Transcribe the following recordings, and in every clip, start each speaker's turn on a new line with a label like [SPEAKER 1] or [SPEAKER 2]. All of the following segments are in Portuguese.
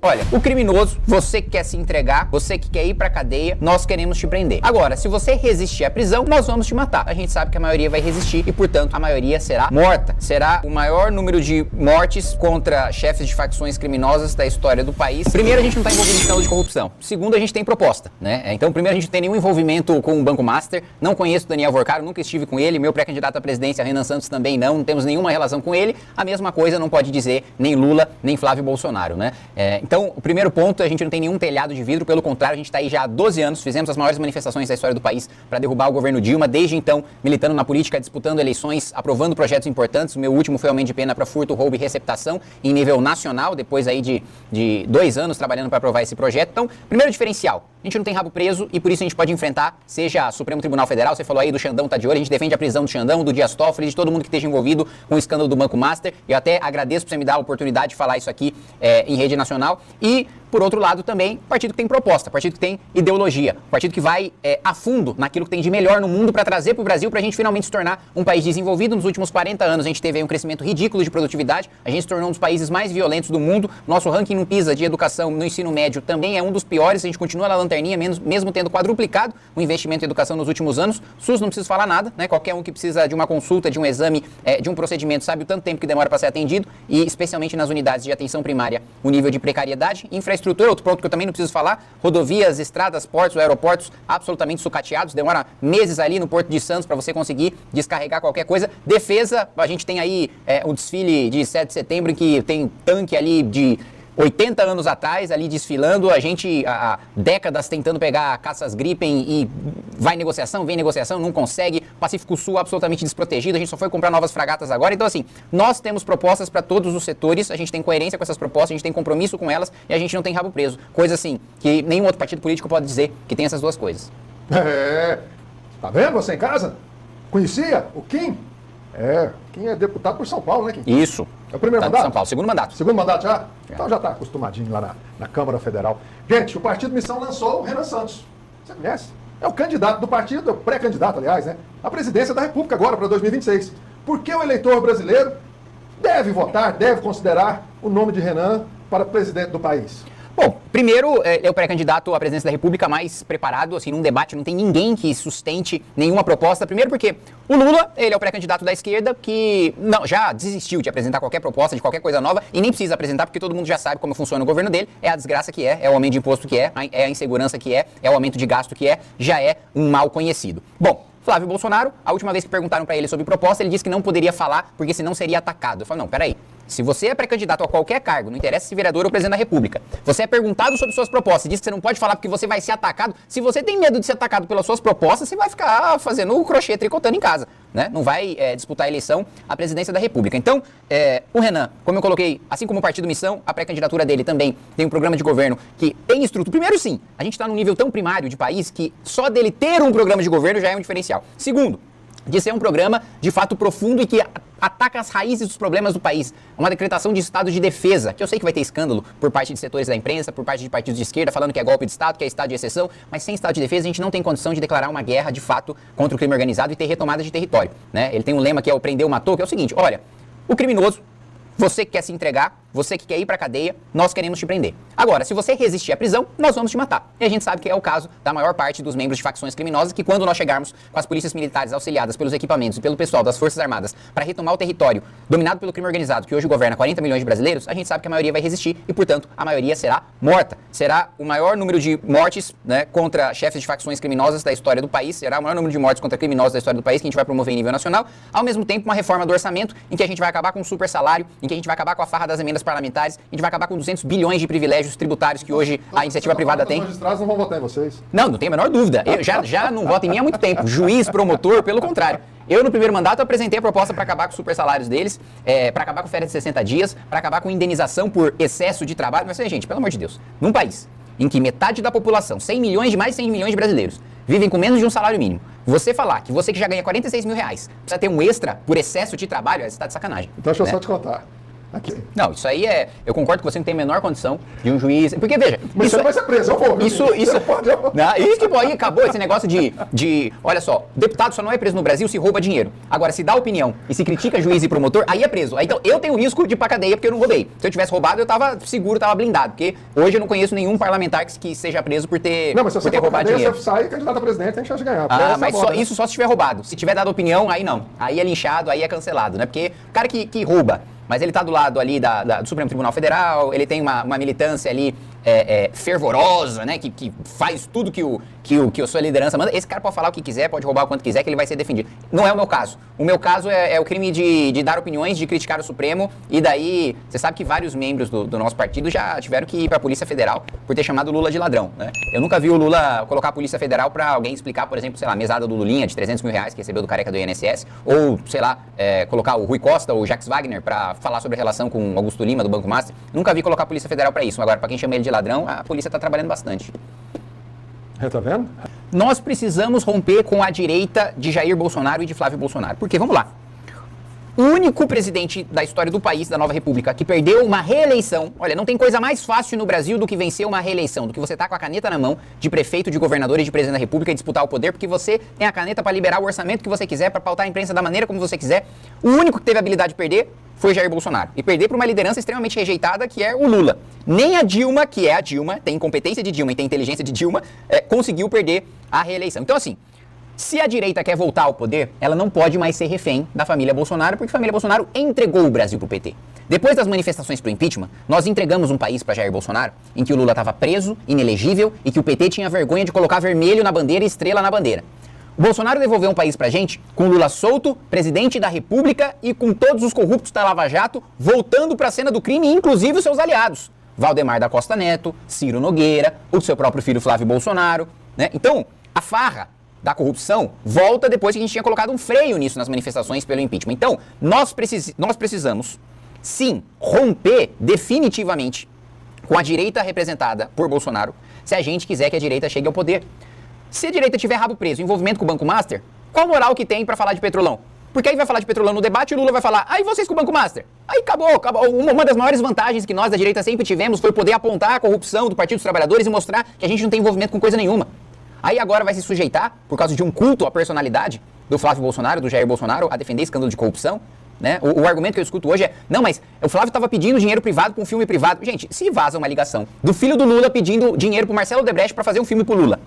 [SPEAKER 1] Olha, o criminoso, você que quer se entregar, você que quer ir pra cadeia, nós queremos te prender. Agora, se você resistir à prisão, nós vamos te matar. A gente sabe que a maioria vai resistir e, portanto, a maioria será morta. Será o maior número de mortes contra chefes de facções criminosas da história do país. Primeiro, a gente não tá envolvido em escândalo de corrupção. Segundo, a gente tem proposta, né? Então, primeiro, a gente não tem nenhum envolvimento com o Banco Master. Não conheço o Daniel Vorcaro, nunca estive com ele. Meu pré-candidato à presidência, Renan Santos, também não temos nenhuma relação com ele. A mesma coisa não pode dizer nem Lula, nem Flávio Bolsonaro, né? Então, o primeiro ponto, a gente não tem nenhum telhado de vidro, pelo contrário, a gente está aí já há 12 anos, fizemos as maiores manifestações da história do país para derrubar o governo Dilma, desde então, militando na política, disputando eleições, aprovando projetos importantes. O meu último foi aumento de pena para furto, roubo e receptação em nível nacional, depois aí de 2 anos trabalhando para aprovar esse projeto. Então, primeiro diferencial, a gente não tem rabo preso e por isso a gente pode enfrentar, seja Supremo Tribunal Federal, você falou aí do Xandão tá de olho, a gente defende a prisão do Xandão, do Dias Toffoli, de todo mundo que esteja envolvido com o escândalo do Banco Master. Eu até agradeço por você me dar a oportunidade de falar isso aqui em rede nacional. E, por outro lado, também, partido que tem proposta, partido que tem ideologia, partido que vai a fundo naquilo que tem de melhor no mundo para trazer para o Brasil, para a gente finalmente se tornar um país desenvolvido. Nos últimos 40 anos a gente teve aí um crescimento ridículo de produtividade, a gente se tornou um dos países mais violentos do mundo, nosso ranking no PISA de educação no ensino médio também é um dos piores, a gente continua na lanterninha, mesmo tendo quadruplicado o investimento em educação nos últimos anos. SUS não precisa falar nada, né? Qualquer um que precisa de uma consulta, de um exame, de um procedimento, sabe o tanto tempo que demora para ser atendido, e especialmente nas unidades de atenção primária, o nível de precariedade. Infraestrutura, outro ponto que eu também não preciso falar, rodovias, estradas, portos, aeroportos absolutamente sucateados, demora meses ali no Porto de Santos para você conseguir descarregar qualquer coisa. Defesa, a gente tem aí o desfile de 7 de setembro em que tem tanque ali de 80 anos atrás, ali desfilando, a gente há décadas tentando pegar caças Gripen e vai negociação, vem negociação, não consegue. Pacífico Sul absolutamente desprotegido, a gente só foi comprar novas fragatas agora. Então, assim, nós temos propostas para todos os setores, a gente tem coerência com essas propostas, a gente tem compromisso com elas e a gente não tem rabo preso. Coisa assim, que nenhum outro partido político pode dizer que tem essas duas coisas.
[SPEAKER 2] Tá vendo você em casa? Conhecia o Kim? Kim é deputado por São Paulo, né, Kim?
[SPEAKER 1] Isso.
[SPEAKER 2] É o primeiro
[SPEAKER 1] Tá
[SPEAKER 2] mandato?
[SPEAKER 1] São Paulo, segundo mandato.
[SPEAKER 2] Segundo mandato já? Então já está acostumadinho lá na Câmara Federal. Gente, o Partido Missão lançou o Renan Santos. Você conhece? É o candidato do partido, é o pré-candidato, aliás, né? À presidência da República agora, para 2026. Por que o eleitor brasileiro deve votar, deve considerar o nome de Renan para presidente do país?
[SPEAKER 1] Bom, primeiro, é o pré-candidato à presidência da República mais preparado, assim, num debate não tem ninguém que sustente nenhuma proposta. Primeiro porque o Lula, ele é o pré-candidato da esquerda que já desistiu de apresentar qualquer proposta, de qualquer coisa nova, e nem precisa apresentar porque todo mundo já sabe como funciona o governo dele, é a desgraça que é o aumento de imposto que é a insegurança que é o aumento de gasto que já é um mal conhecido. Bom, Flávio Bolsonaro, a última vez que perguntaram para ele sobre proposta, ele disse que não poderia falar porque senão seria atacado. Eu falo, não, peraí. Se você é pré-candidato a qualquer cargo, não interessa se vereador ou presidente da República, você é perguntado sobre suas propostas e diz que você não pode falar porque você vai ser atacado. Se você tem medo de ser atacado pelas suas propostas, você vai ficar fazendo o crochê tricotando em casa, né? Não vai disputar a eleição à presidência da República. Então, o Renan, como eu coloquei, assim como o Partido Missão, a pré-candidatura dele também tem um programa de governo que tem estrutura. Primeiro, sim, a gente está num nível tão primário de país que só dele ter um programa de governo já é um diferencial. Segundo, de ser um programa de fato profundo e que ataca as raízes dos problemas do país. Uma decretação de estado de defesa, que eu sei que vai ter escândalo por parte de setores da imprensa, por parte de partidos de esquerda, falando que é golpe de estado, que é estado de exceção, mas sem estado de defesa a gente não tem condição de declarar uma guerra de fato contra o crime organizado e ter retomada de território, né? Ele tem um lema que é o prendeu, matou, que é o seguinte, olha, o criminoso, você que quer se entregar, você que quer ir pra cadeia, nós queremos te prender. Agora, se você resistir à prisão, nós vamos te matar. E a gente sabe que é o caso da maior parte dos membros de facções criminosas, que quando nós chegarmos com as polícias militares auxiliadas pelos equipamentos e pelo pessoal das Forças Armadas para retomar o território dominado pelo crime organizado, que hoje governa 40 milhões de brasileiros, a gente sabe que a maioria vai resistir e, portanto, a maioria será morta. Será o maior número de mortes, né, contra chefes de facções criminosas da história do país, será o maior número de mortes contra criminosos da história do país que a gente vai promover em nível nacional, ao mesmo tempo uma reforma do orçamento em que a gente vai acabar com o super salário, em que a gente vai acabar com a farra das emendas parlamentares, a gente vai acabar com 200 bilhões de privilégios tributários que hoje a iniciativa privada tem.
[SPEAKER 2] Os magistrados não vão votar em vocês.
[SPEAKER 1] Não tenho a menor dúvida. Eu já não voto em mim há muito tempo. Juiz, promotor, pelo contrário. Eu, no primeiro mandato, apresentei a proposta para acabar com os super salários deles, para acabar com férias de 60 dias, para acabar com indenização por excesso de trabalho. Mas, gente, pelo amor de Deus, num país em que metade da população, 100 milhões de mais de 100 milhões de brasileiros, vivem com menos de um salário mínimo, você falar que você que já ganha 46 mil reais precisa ter um extra por excesso de trabalho, você está de sacanagem.
[SPEAKER 2] Então deixa eu só te contar. Aqui.
[SPEAKER 1] Não, isso aí é... Eu concordo que você não tem a menor condição de um juiz... Porque, veja...
[SPEAKER 2] Mas você não vai ser preso, eu vou.
[SPEAKER 1] Isso pode... Não, isso que aí acabou esse negócio de... Olha só, deputado só não é preso no Brasil se rouba dinheiro. Agora, se dá opinião e se critica juiz e promotor, aí é preso. Aí, então, eu tenho risco de ir pra cadeia porque eu não roubei. Se eu tivesse roubado, eu tava seguro, tava blindado. Porque hoje eu não conheço nenhum parlamentar que seja preso por ter,
[SPEAKER 2] não, mas se você
[SPEAKER 1] por ter roubado
[SPEAKER 2] cadeia,
[SPEAKER 1] dinheiro.
[SPEAKER 2] Você sai candidato a presidente, tem chance de ganhar.
[SPEAKER 1] Ah, mas isso só se tiver roubado. Se tiver dado opinião, aí não. Aí é linchado, aí é cancelado, né? Porque o cara que rouba, mas ele tá do lado ali do Supremo Tribunal Federal, ele tem uma militância ali fervorosa, né? Que faz tudo que a sua liderança manda. Esse cara pode falar o que quiser, pode roubar o quanto quiser, que ele vai ser defendido. Não é o meu caso. O meu caso é o crime de dar opiniões, de criticar o Supremo, e daí, você sabe que vários membros do nosso partido já tiveram que ir pra Polícia Federal por ter chamado o Lula de ladrão, né? Eu nunca vi o Lula colocar a Polícia Federal pra alguém explicar, por exemplo, sei lá, a mesada do Lulinha de 300 mil reais que recebeu do careca do INSS, ou, sei lá, colocar o Rui Costa ou o Jacques Wagner pra falar sobre a relação com o Augusto Lima do Banco Master. Nunca vi colocar a Polícia Federal pra isso. Agora, pra quem chama ele de ladrão, a polícia tá trabalhando bastante.
[SPEAKER 2] Tá vendo?
[SPEAKER 1] Nós precisamos romper com a direita de Jair Bolsonaro e de Flávio Bolsonaro. Porque, vamos lá, o único presidente da história do país, da nova república, que perdeu uma reeleição, olha, não tem coisa mais fácil no Brasil do que vencer uma reeleição, do que você tá com a caneta na mão de prefeito, de governador e de presidente da república e disputar o poder, porque você tem a caneta para liberar o orçamento que você quiser, para pautar a imprensa da maneira como você quiser. O único que teve a habilidade de perder foi Jair Bolsonaro. E perder para uma liderança extremamente rejeitada, que é o Lula. Nem a Dilma, que é a Dilma, tem competência de Dilma e tem inteligência de Dilma, conseguiu perder a reeleição. Então, assim, se a direita quer voltar ao poder, ela não pode mais ser refém da família Bolsonaro, porque a família Bolsonaro entregou o Brasil pro PT. Depois das manifestações pro impeachment, nós entregamos um país para Jair Bolsonaro, em que o Lula estava preso, inelegível, e que o PT tinha vergonha de colocar vermelho na bandeira e estrela na bandeira. O Bolsonaro devolveu um país pra gente com Lula solto, presidente da República e com todos os corruptos da Lava Jato voltando pra cena do crime, inclusive os seus aliados. Valdemar da Costa Neto, Ciro Nogueira, o seu próprio filho Flávio Bolsonaro, né? Então, a farra da corrupção volta depois que a gente tinha colocado um freio nisso nas manifestações pelo impeachment. Então, nós precisamos, sim, romper definitivamente com a direita representada por Bolsonaro, se a gente quiser que a direita chegue ao poder. Se a direita tiver rabo preso, envolvimento com o Banco Master, qual moral que tem pra falar de Petrolão? Porque aí vai falar de Petrolão no debate e o Lula vai falar, aí vocês com o Banco Master. Aí acabou. Uma das maiores vantagens que nós da direita sempre tivemos foi poder apontar a corrupção do Partido dos Trabalhadores e mostrar que a gente não tem envolvimento com coisa nenhuma. Aí agora vai se sujeitar, por causa de um culto à personalidade do Flávio Bolsonaro, do Jair Bolsonaro, a defender escândalo de corrupção, né? O argumento que eu escuto hoje é, não, mas o Flávio estava pedindo dinheiro privado para um filme privado. Gente, se vaza uma ligação do filho do Lula pedindo dinheiro pro Marcelo Odebrecht para fazer um filme pro Lula,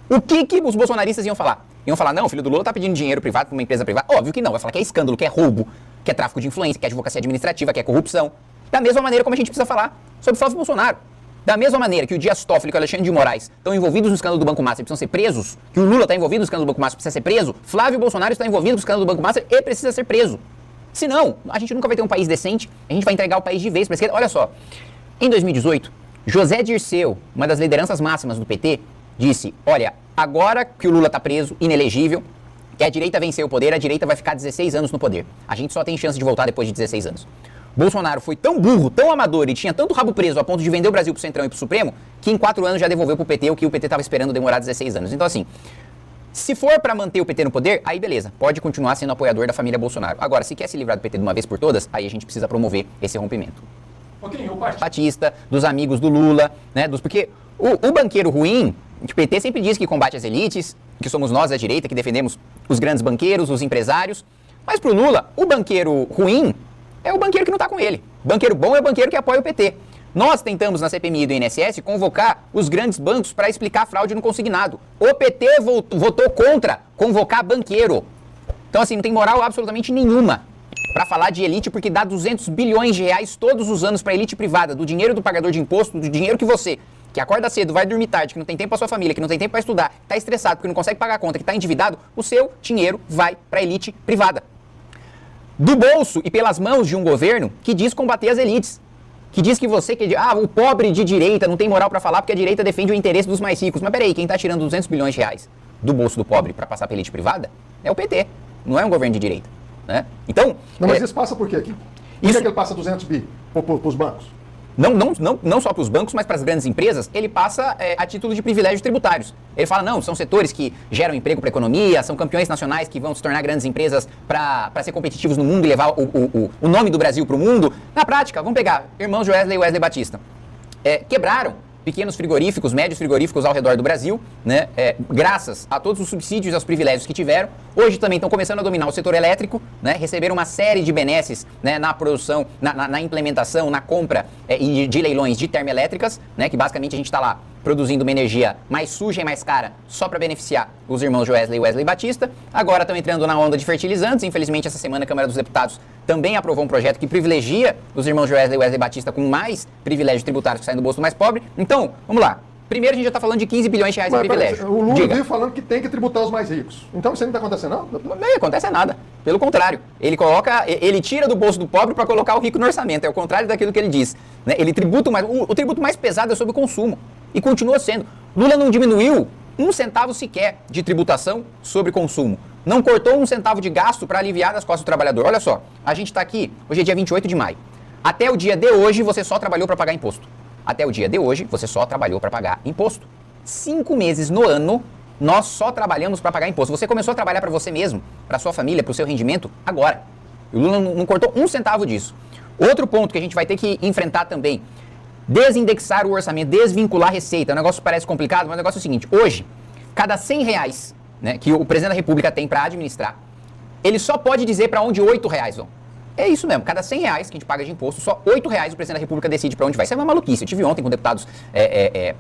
[SPEAKER 1] o que os bolsonaristas iam falar? Iam falar, não, o filho do Lula tá pedindo dinheiro privado para uma empresa privada. Óbvio que não, vai falar que é escândalo, que é roubo, que é tráfico de influência, que é advocacia administrativa, que é corrupção. Da mesma maneira como a gente precisa falar sobre o Flávio Bolsonaro. Da mesma maneira que o Dias Toffoli e o Alexandre de Moraes estão envolvidos no escândalo do Banco Master e precisam ser presos, que o Lula está envolvido no escândalo do Banco Master e precisa ser preso, Flávio Bolsonaro está envolvido no escândalo do Banco Master e precisa ser preso. Senão, a gente nunca vai ter um país decente, a gente vai entregar o país de vez para a esquerda. Olha só, em 2018, José Dirceu, uma das lideranças máximas do PT, disse, olha, agora que o Lula está preso, inelegível, que a direita venceu o poder, a direita vai ficar 16 anos no poder. A gente só tem chance de voltar depois de 16 anos. Bolsonaro foi tão burro, tão amador e tinha tanto rabo preso a ponto de vender o Brasil pro Centrão e pro Supremo, que em 4 anos já devolveu pro PT o que o PT estava esperando demorar 16 anos. Então assim, se for para manter o PT no poder, aí beleza, pode continuar sendo apoiador da família Bolsonaro. Agora, se quer se livrar do PT de uma vez por todas, aí a gente precisa promover esse rompimento. Batista, dos amigos do Lula, né? Porque o banqueiro ruim, o PT sempre diz que combate as elites, que somos nós da direita, que defendemos os grandes banqueiros, os empresários. Mas pro Lula, o banqueiro ruim é o banqueiro que não tá com ele. Banqueiro bom é o banqueiro que apoia o PT. Nós tentamos na CPMI do INSS convocar os grandes bancos para explicar a fraude no consignado. O PT votou contra convocar banqueiro. Então assim, não tem moral absolutamente nenhuma para falar de elite, porque dá 200 bilhões de reais todos os anos para elite privada, do dinheiro do pagador de imposto, do dinheiro que você, que acorda cedo, vai dormir tarde, que não tem tempo para sua família, que não tem tempo para estudar, tá estressado porque não consegue pagar a conta, que tá endividado, o seu dinheiro vai para elite privada. Do bolso e pelas mãos de um governo que diz combater as elites. Que diz que o pobre de direita não tem moral para falar porque a direita defende o interesse dos mais ricos. Mas peraí, quem tá tirando 200 bilhões de reais do bolso do pobre para passar pra elite privada é o PT, não é um governo de direita, né? Então...
[SPEAKER 2] Não, mas isso passa por quê? Por que ele passa 200 bi pros bancos?
[SPEAKER 1] não só para os bancos, mas para as grandes empresas, ele passa a título de privilégios tributários. Ele fala, não, são setores que geram emprego para a economia, são campeões nacionais que vão se tornar grandes empresas para ser competitivos no mundo e levar o nome do Brasil para o mundo. Na prática, vamos pegar irmãos Joesley e Wesley Batista. Quebraram pequenos frigoríficos, médios frigoríficos ao redor do Brasil, né, graças a todos os subsídios e aos privilégios que tiveram. Hoje também estão começando a dominar o setor elétrico, né, receberam uma série de benesses, né, na produção, na implementação, na compra de leilões de termoelétricas, né, que basicamente a gente está lá produzindo uma energia mais suja e mais cara só para beneficiar os irmãos Joesley e Wesley Batista. Agora estão entrando na onda de fertilizantes. Infelizmente, essa semana a Câmara dos Deputados também aprovou um projeto que privilegia os irmãos Joesley e Wesley Batista com mais privilégios tributários que saem do bolso do mais pobre. Então, vamos lá. Primeiro, a gente já está falando de 15 bilhões de reais em privilégio.
[SPEAKER 2] O Lula veio falando que tem que tributar os mais ricos. Então isso aí não está acontecendo, não?
[SPEAKER 1] Não acontece nada. Pelo contrário. Ele tira do bolso do pobre para colocar o rico no orçamento. É o contrário daquilo que ele diz. Né? Ele tributa mais. O tributo mais pesado é sobre o consumo. E continua sendo. Lula não diminuiu um centavo sequer de tributação sobre consumo. Não cortou um centavo de gasto para aliviar das costas do trabalhador. Olha só, a gente está aqui, hoje é dia 28 de maio. Até o dia de hoje, você só trabalhou para pagar imposto. Até o dia de hoje, você só trabalhou para pagar imposto. 5 meses no ano, nós só trabalhamos para pagar imposto. Você começou a trabalhar para você mesmo, para sua família, para o seu rendimento, agora. O Lula não cortou um centavo disso. Outro ponto que a gente vai ter que enfrentar também, desindexar o orçamento, desvincular a receita. O negócio parece complicado, mas o negócio é o seguinte. Hoje, cada 100 reais, né, que o presidente da República tem para administrar, ele só pode dizer para onde 8 reais vão. É isso mesmo, cada 100 reais que a gente paga de imposto, só 8 reais o presidente da República decide para onde vai. Isso é uma maluquice. Eu tive ontem com deputados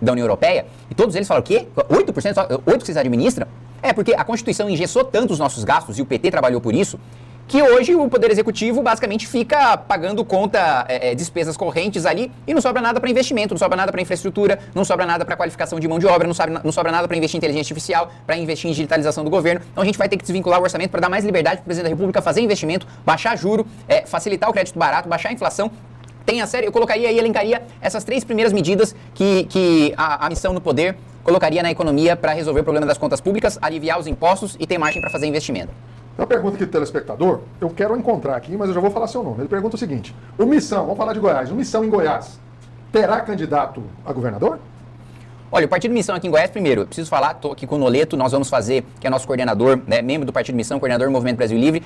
[SPEAKER 1] da União Europeia e todos eles falaram, o quê? 8%? Só 8% que vocês administram? É, porque a Constituição engessou tanto os nossos gastos e o PT trabalhou por isso, que hoje o Poder Executivo basicamente fica pagando conta, despesas correntes ali e não sobra nada para investimento, não sobra nada para infraestrutura, não sobra nada para qualificação de mão de obra, não sobra nada para investir em inteligência artificial, para investir em digitalização do governo. Então a gente vai ter que desvincular o orçamento para dar mais liberdade para o Presidente da República fazer investimento, baixar juro, facilitar o crédito barato, baixar a inflação. Tem a série, eu colocaria e elencaria essas 3 primeiras medidas que a missão no poder colocaria na economia para resolver o problema das contas públicas, aliviar os impostos e ter margem para fazer investimento.
[SPEAKER 2] Uma pergunta aqui do telespectador, eu quero encontrar aqui, mas eu já vou falar seu nome. Ele pergunta o seguinte, o Missão, vamos falar de Goiás, o Missão em Goiás, terá candidato a governador?
[SPEAKER 1] Olha, o Partido Missão aqui em Goiás, primeiro, eu preciso falar, estou aqui com o Noleto, nós vamos fazer, que é nosso coordenador, né, membro do Partido Missão, coordenador do Movimento Brasil Livre,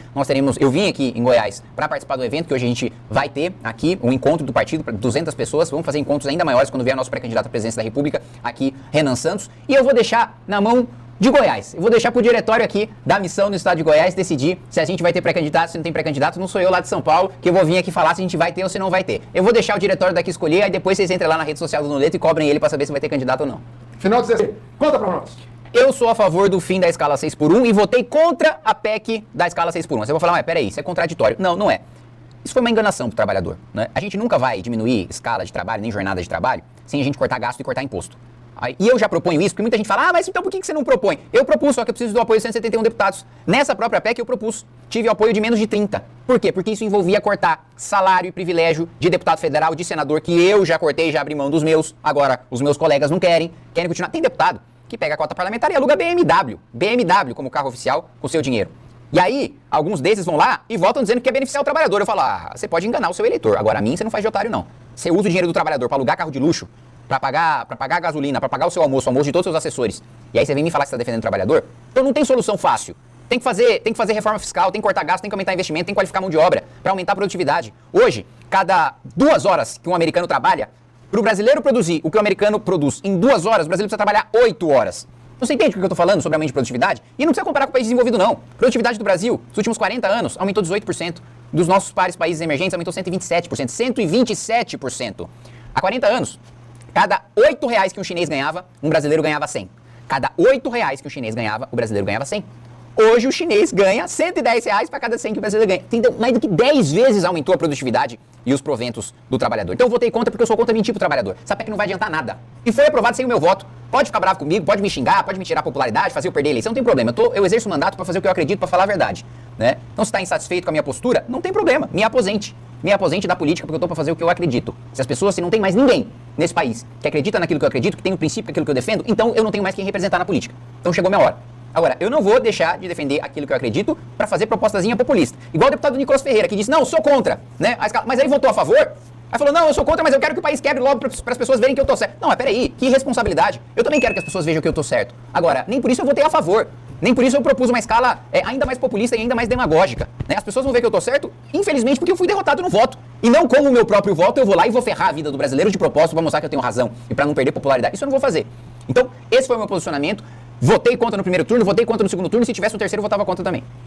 [SPEAKER 1] eu vim aqui em Goiás para participar do evento, que hoje a gente vai ter aqui, um encontro do partido para 200 pessoas, vamos fazer encontros ainda maiores quando vier nosso pré-candidato à presidência da República, aqui, Renan Santos, e eu vou deixar na mão de Goiás. Eu vou deixar pro diretório aqui da missão no estado de Goiás decidir se a gente vai ter pré-candidato, se não tem pré-candidato. Não sou eu lá de São Paulo que eu vou vir aqui falar se a gente vai ter ou se não vai ter. Eu vou deixar o diretório daqui escolher, aí depois vocês entram lá na rede social do Noleto e cobrem ele para saber se vai ter candidato ou não.
[SPEAKER 2] Final 16. Conta pra nós.
[SPEAKER 1] Eu sou a favor do fim da escala 6x1 e votei contra a PEC da escala 6x1. Você vai falar, mas peraí, isso é contraditório. Não, não é. Isso foi uma enganação pro trabalhador, né? A gente nunca vai diminuir escala de trabalho, nem jornada de trabalho, sem a gente cortar gasto e cortar imposto. E eu já proponho isso, porque muita gente fala, mas então por que você não propõe? Eu propus, só que eu preciso do apoio de 171 deputados. Nessa própria PEC eu propus, tive o apoio de menos de 30. Por quê? Porque isso envolvia cortar salário e privilégio de deputado federal, de senador, que eu já cortei, já abri mão dos meus. Agora, os meus colegas não querem continuar. Tem deputado que pega a cota parlamentar e aluga BMW como carro oficial com seu dinheiro. E aí, alguns desses vão lá e votam dizendo que quer beneficiar o trabalhador. Eu falo, você pode enganar o seu eleitor. Agora, a mim, você não faz de otário, não. Você usa o dinheiro do trabalhador para alugar carro de luxo, para pagar a gasolina, para pagar o almoço de todos os seus assessores. E aí você vem me falar que você está defendendo o trabalhador? Então não tem solução fácil. Tem que fazer reforma fiscal, tem que cortar gasto, tem que aumentar investimento, tem que qualificar a mão de obra para aumentar a produtividade. Hoje, cada 2 horas que um americano trabalha, para o brasileiro produzir o que o americano produz em 2 horas, o brasileiro precisa trabalhar 8 horas. Você entende o que eu estou falando sobre aumento de produtividade? E não precisa comparar com o país desenvolvido, não. Produtividade do Brasil, nos últimos 40 anos, aumentou 18%. Dos nossos países emergentes, aumentou 127%. 127%. Há 40 anos, cada 8 reais que um chinês ganhava, um brasileiro ganhava 100. Cada 8 reais que um chinês ganhava, o brasileiro ganhava 100. Hoje o chinês ganha 110 reais para cada 100 que o brasileiro ganha. Entendeu? Mais do que 10 vezes aumentou a produtividade e os proventos do trabalhador. Então eu votei contra porque eu sou contra mentir pro trabalhador. Essa PEC não vai adiantar nada. E foi aprovado sem o meu voto. Pode ficar bravo comigo, pode me xingar, pode me tirar a popularidade, fazer eu perder a eleição, não tem problema. Eu exerço o mandato para fazer o que eu acredito, para falar a verdade. Né? Então se está insatisfeito com a minha postura, não tem problema. Me aposente. Me aposente da política porque eu estou para fazer o que eu acredito. Se não tem mais ninguém nesse país que acredita naquilo que eu acredito, que tem o princípio daquilo que eu defendo, então eu não tenho mais quem representar na política. Então chegou minha hora. Agora, eu não vou deixar de defender aquilo que eu acredito para fazer propostazinha populista. Igual o deputado Nicolas Ferreira, que disse, não, sou contra, né? Mas aí votou a favor, Aí falou, não, eu sou contra, mas eu quero que o país quebre logo para as pessoas verem que eu tô certo. Não, mas peraí, que irresponsabilidade. Eu também quero que as pessoas vejam que eu tô certo. Agora, nem por isso eu votei a favor. Nem por isso eu propus uma escala ainda mais populista e ainda mais demagógica. Né? As pessoas vão ver que eu tô certo, infelizmente, porque eu fui derrotado no voto. E não com o meu próprio voto, eu vou lá e vou ferrar a vida do brasileiro de propósito para mostrar que eu tenho razão e para não perder popularidade. Isso eu não vou fazer. Então, esse foi o meu posicionamento. Votei contra no primeiro turno, votei contra no segundo turno, e se tivesse um terceiro, eu votava contra também.